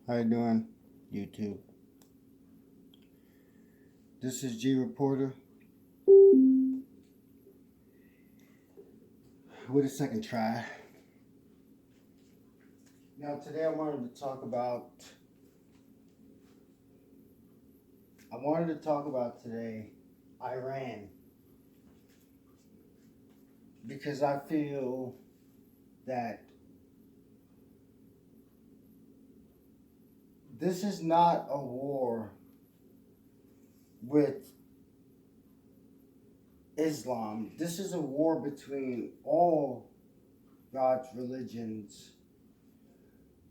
How you doing, YouTube? This is G Reporter with a second try. Now today I wanted to talk about today Iran, because I feel that this is not a war with Islam. This is a war between all God's religions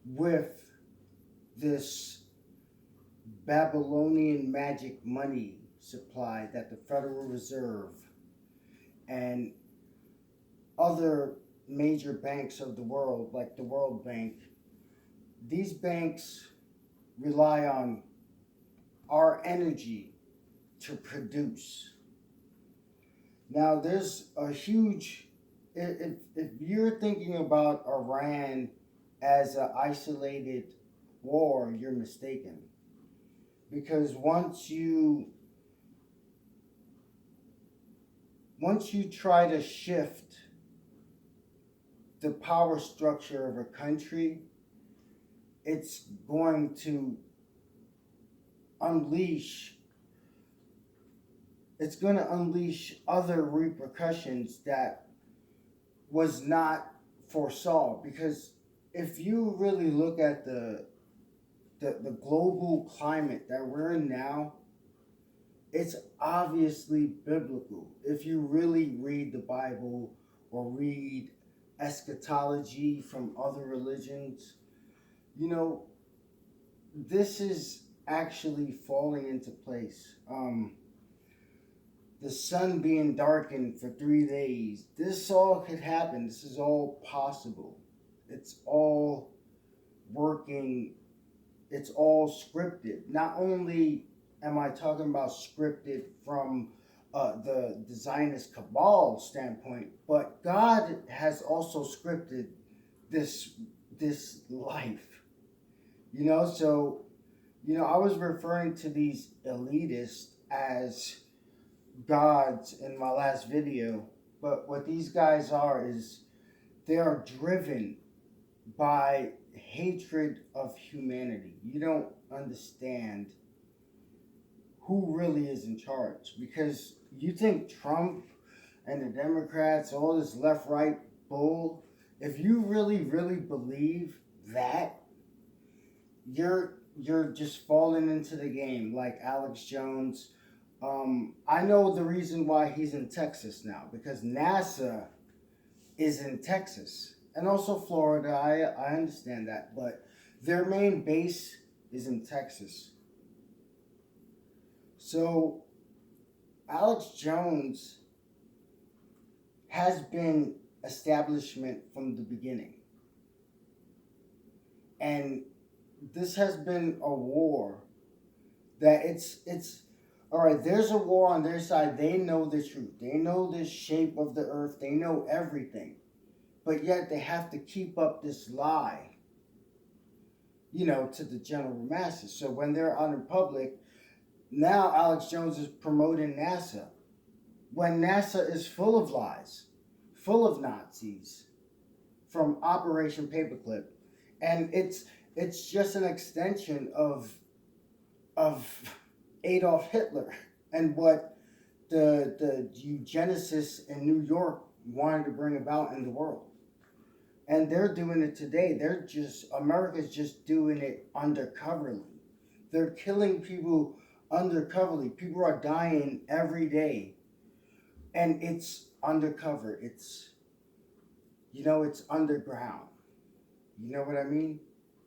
with this Babylonian magic money supply that the Federal Reserve and other major banks of the world, like the World Bank, these banks rely on our energy to produce. Now, there's a huge, if you're thinking about Iran as an isolated war, you're mistaken. Because once you try to shift the power structure of a country, it's going to unleash other repercussions that was not foresaw. Because if you really look at the global climate that we're in now, it's obviously biblical. If you really read the Bible or read eschatology from other religions, this is actually falling into place. The sun being darkened for 3 days. This all could happen. This is all possible. It's all working. It's all scripted. Not only am I talking about scripted from the Zionist cabal standpoint, but God has also scripted this life. So I was referring to these elitists as gods in my last video, but what these guys are is they are driven by hatred of humanity. You don't understand who really is in charge, because you think Trump and the Democrats, all this left-right bull, if you really believe that, you're just falling into the game like Alex Jones. I know the reason why he's in Texas now, because NASA is in Texas and also Florida. I understand that, but their main base is in Texas. So Alex Jones has been establishment from the beginning. And this has been a war that it's all right, there's a war on their side. They know the truth. They know the shape of the earth. They know everything. But yet they have to keep up this lie, to the general masses. So when they're out in public, now Alex Jones is promoting NASA, when NASA is full of lies, full of Nazis from Operation Paperclip. And it's just an extension of Adolf Hitler and what the eugenicists in New York wanted to bring about in the world. And they're doing it today. America's just doing it undercoverly. They're killing people undercoverly. People are dying every day. And it's undercover. It's underground. You know what I mean?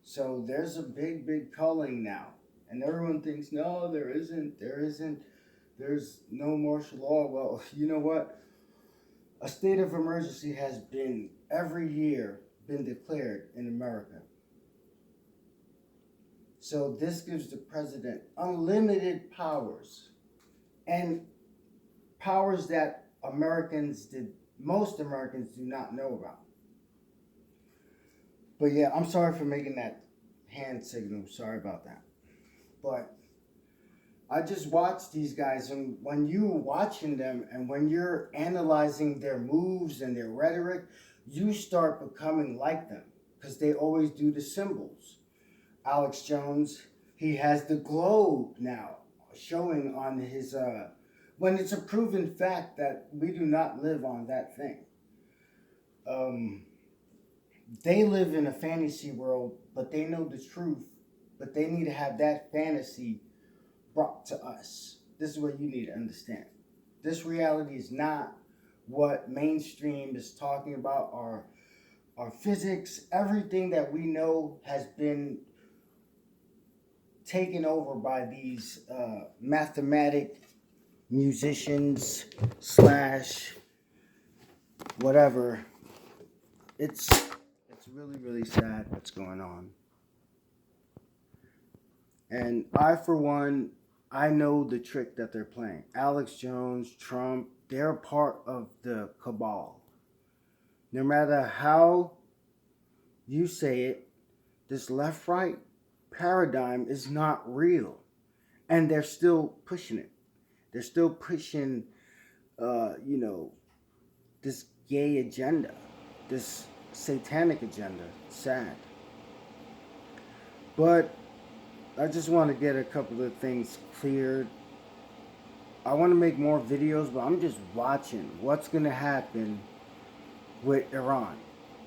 So there's a big culling now. And everyone thinks, no, there isn't. There's no martial law. Well, you know what? A state of emergency has been, every year, been declared in America. So this gives the president unlimited powers. And powers that most Americans do not know about. But yeah, I'm sorry for making that hand signal. Sorry about that. But I just watch these guys, and when you're watching them and when you're analyzing their moves and their rhetoric, you start becoming like them because they always do the symbols. Alex Jones, he has the globe now showing on his when it's a proven fact that we do not live on that thing. Um, they live in a fantasy world, but they know the truth, but they need to have that fantasy brought to us. This is what you need to understand. This reality is not what mainstream is talking about. Our physics, everything that we know has been taken over by these mathematic musicians slash whatever. It's really really sad what's going on. And I, for one, I know the trick that they're playing. Alex Jones, Trump, they're part of the cabal. No matter how you say it, this left right paradigm is not real. And they're still pushing it. They're still pushing, this gay agenda, this satanic agenda. Sad. But I just want to get a couple of things cleared. I want to make more videos, but I'm just watching what's going to happen with Iran.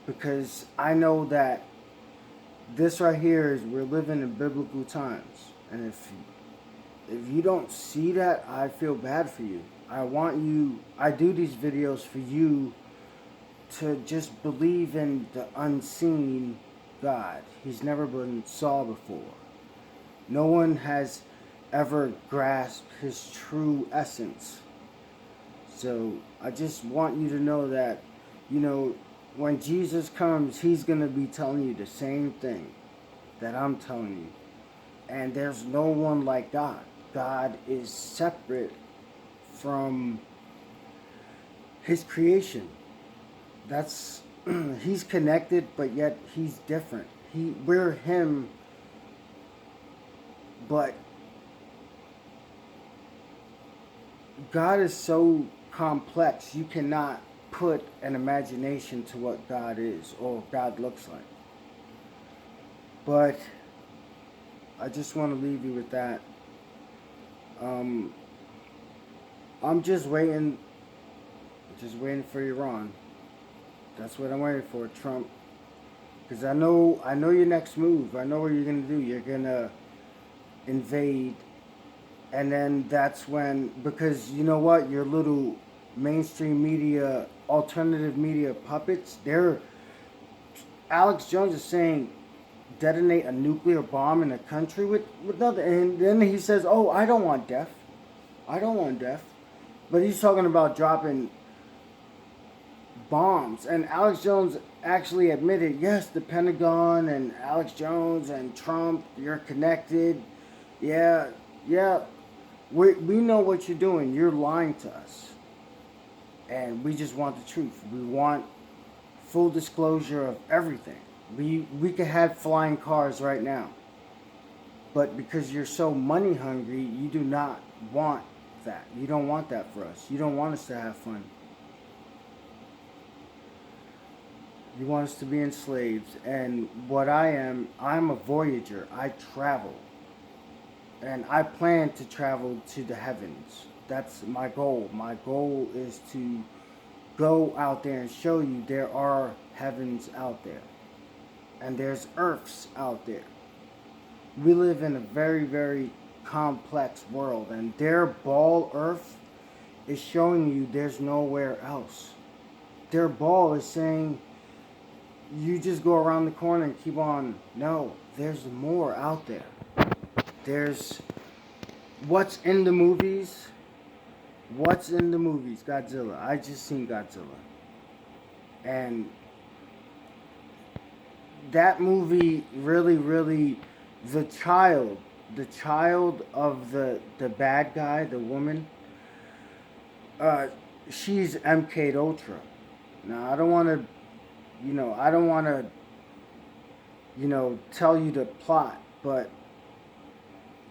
Because I know that this right here is, we're living in biblical times. And if you don't see that, I feel bad for you. I do these videos for you to just believe in the unseen God. He's never been saw before. No one has ever grasped his true essence. So I just want you to know that, when Jesus comes, he's going to be telling you the same thing that I'm telling you. And there's no one like God. God is separate from his creation. He's connected, but yet he's different. We're him, but God is so complex, you cannot put an imagination to what God is or God looks like. But I just want to leave you with that. I'm just waiting for Iran. That's what I'm waiting for, Trump. Because I know your next move. I know what you're going to do. You're going to invade. And then that's when, because you know what? Your little mainstream media, alternative media puppets, Alex Jones is saying detonate a nuclear bomb in a country with nothing. And then he says, oh, I don't want death. I don't want death. But he's talking about dropping bombs. And Alex Jones actually admitted, yes, the Pentagon and Alex Jones and Trump, you're connected. Yeah. We know what you're doing. You're lying to us. And we just want the truth. We want full disclosure of everything. We could have flying cars right now. But because you're so money hungry, you do not want that. You don't want that for us. You don't want us to have fun. You want us to be enslaved. And what I'm a voyager. I travel. And I plan to travel to the heavens. That's my goal. My goal is to go out there and show you there are heavens out there. And there's earths out there. We live in a very, very complex world. And their ball earth is showing you there's nowhere else. Their ball is saying you just go around the corner and keep on. No, there's more out there. There's what's in the movies. What's in the movies? Godzilla. I just seen Godzilla. And that movie really, really, the child of the bad guy, the woman, she's MK'd Ultra. Now, I don't want to tell you the plot, but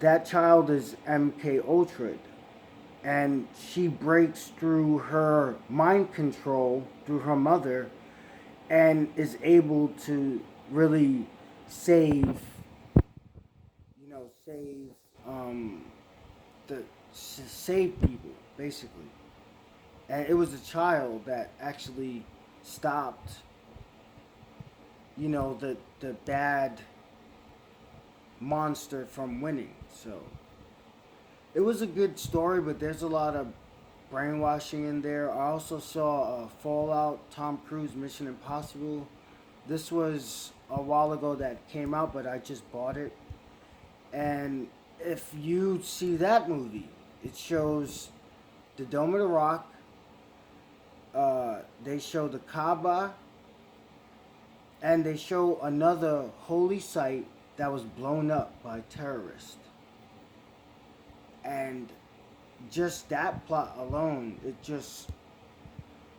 that child is MK Ultra, and she breaks through her mind control through her mother, and is able to really save, save the save people basically. And it was a child that actually stopped, the bad monster from winning. So it was a good story, but there's a lot of brainwashing in there. I also saw Fallout, Tom Cruise, Mission Impossible. This was a while ago that came out, but I just bought it. And if you see that movie, it shows the Dome of the Rock. They show the Kaaba, and they show another holy site that was blown up by terrorists. And just that plot alone, it just,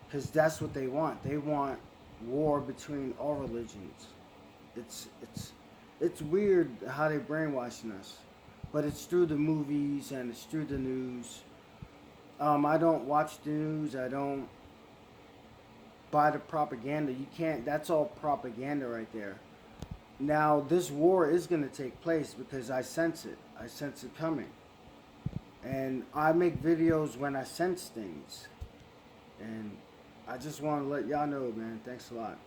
because that's what they want. They want war between all religions. It's weird how they brainwashing us, but it's through the movies and it's through the news. I don't watch the news. I don't buy the propaganda. You can't. That's all propaganda right there. Now this war is gonna take place because I sense it. I sense it coming, and I make videos when I sense things. And I just want to let y'all know, man. Thanks a lot.